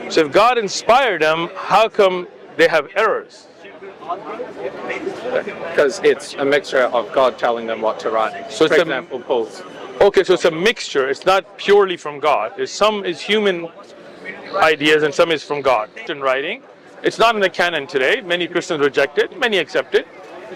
So if God inspired them, how come they have errors? Because it's a mixture of God telling them what to write. So For example, Paul's. Okay, so it's a mixture. It's not purely from God. Some is human ideas and some is from God. In writing, it's not in the canon today. Many Christians reject it, many accept it.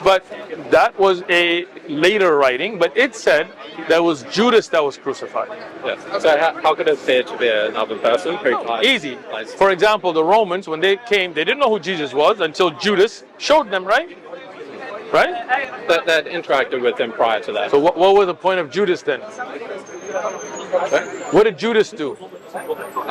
But that was a later writing, but it said that was Judas that was crucified. Yes. So how could it appear to be another person who died? Easy. For example, the Romans, when they came, they didn't know who Jesus was until Judas showed them, right? Right? That interacted with him prior to that. So what was the point of Judas then? What did Judas do?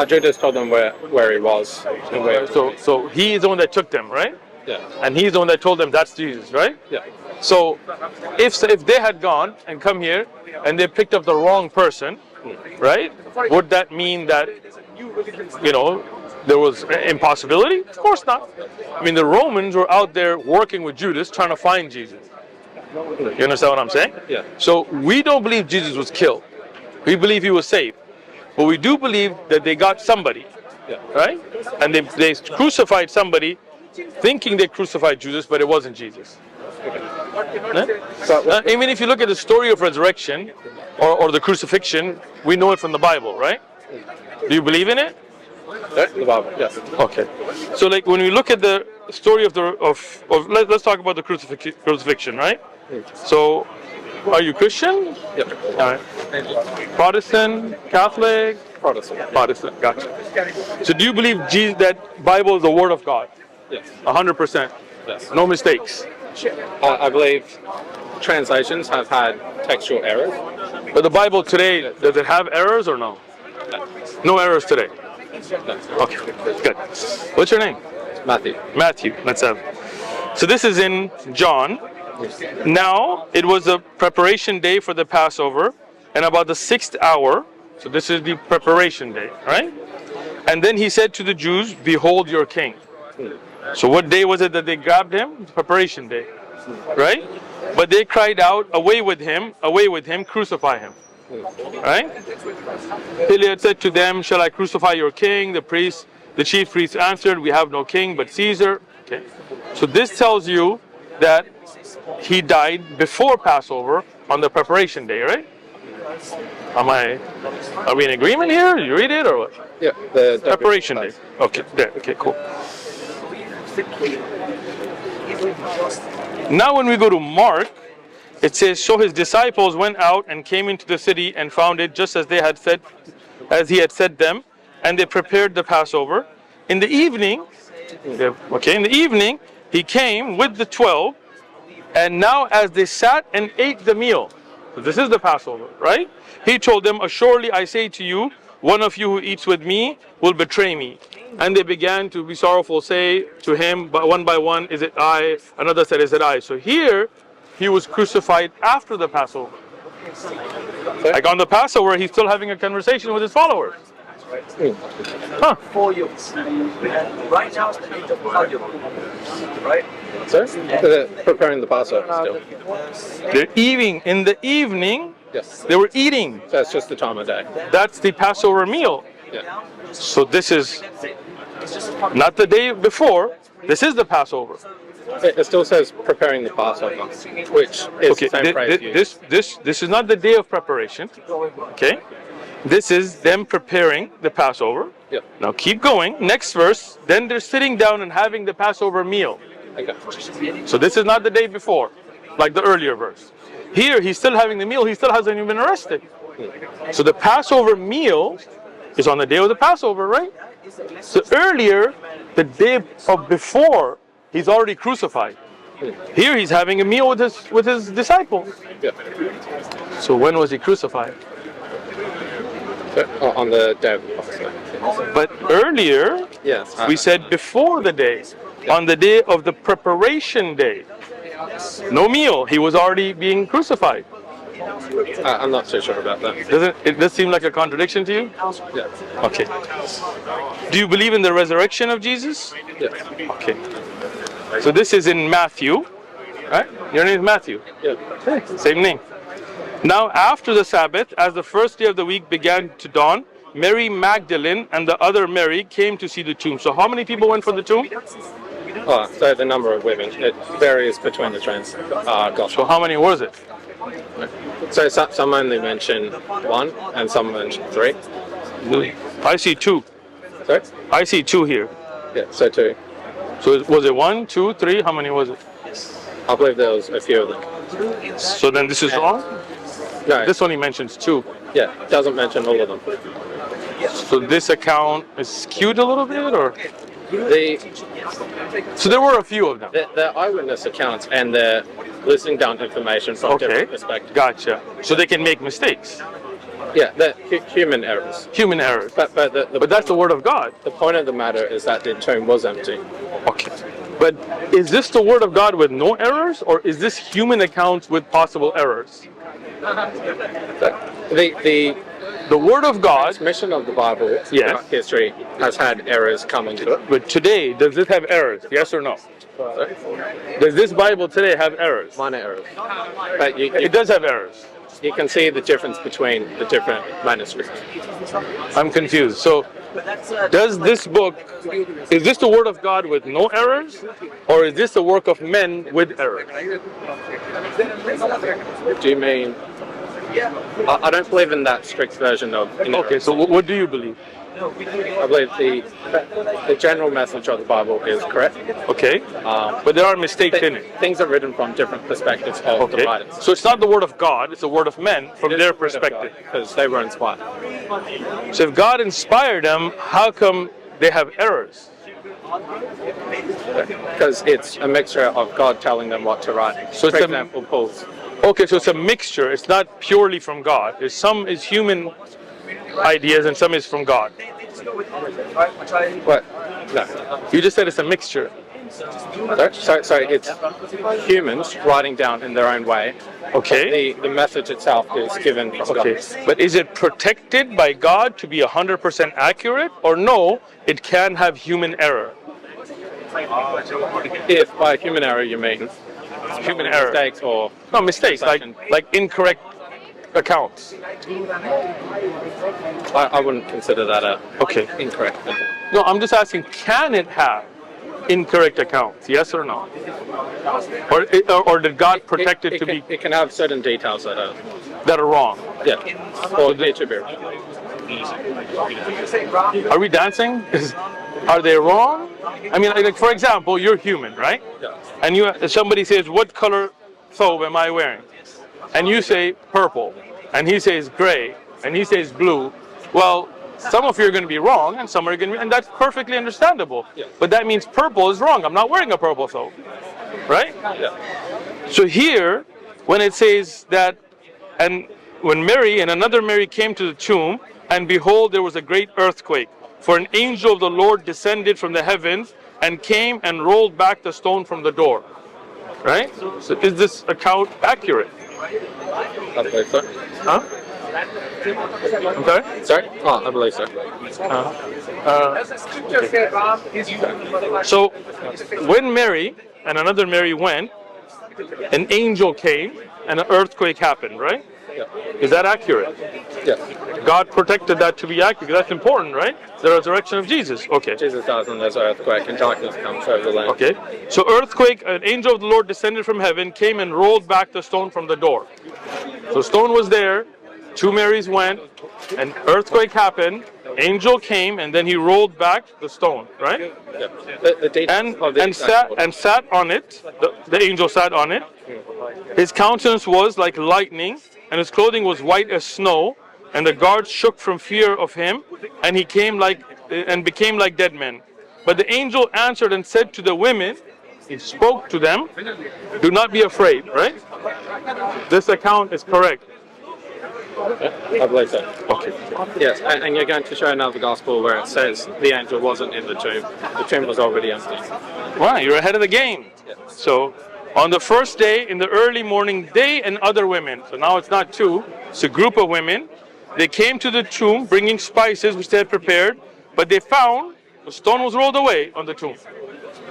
Judas told them where he was. And where So he is the one that took them, right? Yeah. And he's the one that told them that's Jesus, right? Yeah. So if they had gone and come here and they picked up the wrong person, right? Would that mean that, there was impossibility? Of course not. I mean, the Romans were out there working with Judas trying to find Jesus. You understand what I'm saying? Yeah. So we don't believe Jesus was killed. We believe he was saved. But we do believe that they got somebody, right? And they crucified somebody thinking they crucified Jesus, but it wasn't Jesus. Even if you look at the story of resurrection or the crucifixion, we know it from the Bible, right? Do you believe in it? The Bible, yes. Okay. So like when we look at the story of let's talk about the crucifixion, right? So are you Christian? Yep. All right. Protestant, Catholic? Protestant, gotcha. So do you believe that Bible is the Word of God? Yes. 100%? Yes. No mistakes? I believe translations have had textual errors. But the Bible today, does it have errors or no? No errors today? No. Okay, good. What's your name? Matthew. Matthew, let's have. So this is in John. Now, it was the preparation day for the Passover, and about the 6th hour, so this is the preparation day, right? And then he said to the Jews, behold your king. So what day was it that they grabbed him? Preparation day, right? But they cried out, away with him, crucify him. Right? Pilate said to them, shall I crucify your king? The chief priests answered, we have no king but Caesar. Okay. So this tells you that he died before Passover on the preparation day, right? Are we in agreement here? You read it or what? Yeah, the preparation day. Okay, there. Okay, cool. Now when we go to Mark, it says, so his disciples went out and came into the city and found it just as he had said them, and they prepared the Passover. In the evening, he came with the 12, and now as they sat and ate the meal, so this is the Passover, right? He told them, assuredly I say to you, one of you who eats with me will betray me. And they began to be sorrowful, say to him, but one by one, is it I? Another said, is it I? So here, he was crucified after the Passover. Like on the Passover, he's still having a conversation with his followers. Huh. Right now, right? Sir? Preparing the Passover still. They're eating. In the evening, Yes. they were eating. That's just the time of day. That's the Passover meal. Yeah. So this is not the day before. This is the Passover. It still says preparing the Passover, which is the same phrase used. This is not the day of preparation. Okay? This is them preparing the Passover. Yeah. Now keep going. Next verse. Then they're sitting down and having the Passover meal. Okay. So this is not the day before, like the earlier verse. Here, he's still having the meal. He still hasn't even been arrested. So the Passover meal is on the day of the Passover, right? So earlier, the day of before, he's already crucified. Here, he's having a meal with his disciples. Yeah. So when was he crucified? On the day of the Passover. But earlier, Yes. we said before the day, on the day of the preparation day. No meal. He was already being crucified. I'm not so sure about that. Doesn't it does seem like a contradiction to you? Yeah. Okay. Do you believe in the resurrection of Jesus? Yes. Okay. So this is in Matthew, right? Your name is Matthew. Yeah. Same name. Now after the Sabbath, as the first day of the week began to dawn, Mary Magdalene and the other Mary came to see the tomb. So how many people went for the tomb? Oh, so the number of women, it varies between the gospels. So how many was it? So some only mention one, and some mention three. I see two. Sorry? I see two here. Yeah, so two. So was it 1, 2, 3? How many was it? I believe there was a few of them. So then this is wrong? No, This only mentions two. yeah, doesn't mention all of them. So this account is skewed a little bit, or? The So there were a few of them. the eyewitness accounts, and they're listing down information from Okay, different perspectives. gotcha. So they can make mistakes, Yeah, they're human errors. human errors. But But that's the word of God. the point of the matter is that the tomb was empty. Okay. But is this the word of God with no errors, or is this human accounts with possible errors? The The word of God, transmission of the Bible Yes. throughout history has had errors come into it. but today, does it have errors? Yes or no? Does this Bible today have errors? Minor errors. But It does have errors. you can see the difference between the different manuscripts. I'm confused. So, does this book, is this the word of God with no errors, or is this the work of men with errors? Do you mean? I don't believe in that strict version of. Okay, so what do you believe? I believe the general message of the Bible is correct. Okay, but there are mistakes in it. Things are written from different perspectives of the Okay, writers. so it's not the word of God, it's the word of men from their perspective. Because they were inspired. So if God inspired them, how come they have errors? Because it's a mixture of God telling them what to write. So For it's a- example, Paul's. Okay, so it's a mixture. It's not purely from God. There's some is human ideas and some is from God. What? No. You just said it's a mixture. So it's humans writing down in their own way. Okay. The message itself is given from Okay, God. but is it protected by God to be 100% accurate, or no, it can have human error? If by human error you mean Human error. mistakes or No, mistakes, like incorrect accounts. I wouldn't consider that a Okay. incorrect. No, I'm just asking, can it have incorrect accounts? Yes or no? Or did God protect it to be It can have certain details that are wrong? or need to be. Are we dancing? Are they wrong? I mean, like for example, you're human, right? Yeah. And somebody says, "What color thobe am I wearing?" And you say purple, and he says gray, and he says blue. Well, some of you are going to be wrong, and some are going to be, and that's perfectly understandable. Yeah. But that means purple is wrong. I'm not wearing a purple thobe, right? Yeah. So here, when it says that, and when Mary and another Mary came to the tomb, and behold, there was a great earthquake. For an angel of the Lord descended from the heavens and came and rolled back the stone from the door. Right? So is this account accurate? I believe so. Huh? I'm sorry? Sorry? Oh, I believe so. So when Mary and another Mary went, an angel came and an earthquake happened, right? Yeah. Is that accurate? Yeah. God protected that to be accurate. That's important, right? The resurrection of Jesus. Okay. Jesus dies and there's an earthquake and darkness comes over the land. Okay. So earthquake, an angel of the Lord descended from heaven, came and rolled back the stone from the door. So stone was there, two Marys went, an earthquake happened, angel came, and then he rolled back the stone, right? Yeah. The details of the And sat on it, the angel sat on it. His countenance was like lightning, and his clothing was white as snow, and the guards shook from fear of him, and he became like dead men. But the angel answered and said to the women, he spoke to them, do not be afraid, right? This account is correct. I believe so. Okay. Yes, and you're going to show another gospel where it says the angel wasn't in the tomb. The tomb was already empty. Wow, you're ahead of the game. Yes. So, on the first day, in the early morning, they and other women, so now it's not two, it's a group of women, they came to the tomb bringing spices which they had prepared, but they found the stone was rolled away on the tomb.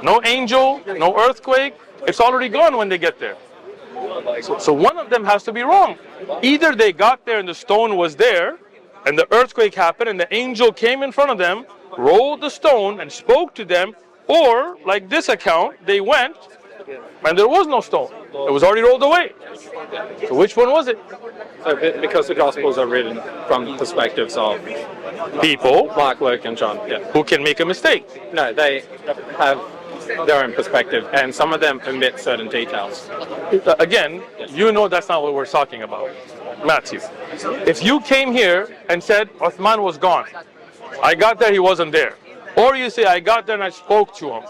No angel, no earthquake, it's already gone when they get there. So one of them has to be wrong. Either they got there and the stone was there, and the earthquake happened, and the angel came in front of them, rolled the stone, and spoke to them, or, like this account, they went, and there was no stone. It was already rolled away. So which one was it? So because the Gospels are written from perspectives of People Mark, Luke, and John. Yeah. who can make a mistake. No, they have their own perspective, and some of them omit certain details. Again, you know that's not what we're talking about. Matthew, if you came here and said Uthman was gone, I got there, he wasn't there. Or you say, I got there and I spoke to him.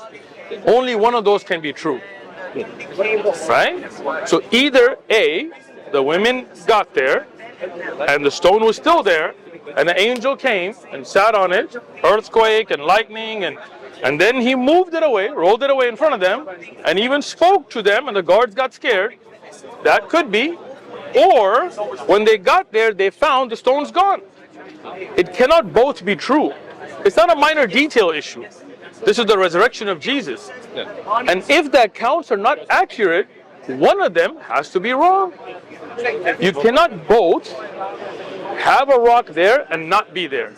Only one of those can be true. Right? So either A, the women got there and the stone was still there, and the angel came and sat on it, earthquake and lightning, and then he moved it away, rolled it away in front of them, and even spoke to them, and the guards got scared. That could be. Or when they got there, they found the stone's gone. It cannot both be true. It's not a minor detail issue. This is the resurrection of Jesus. And if the accounts are not accurate, one of them has to be wrong. You cannot both have a rock there and not be there.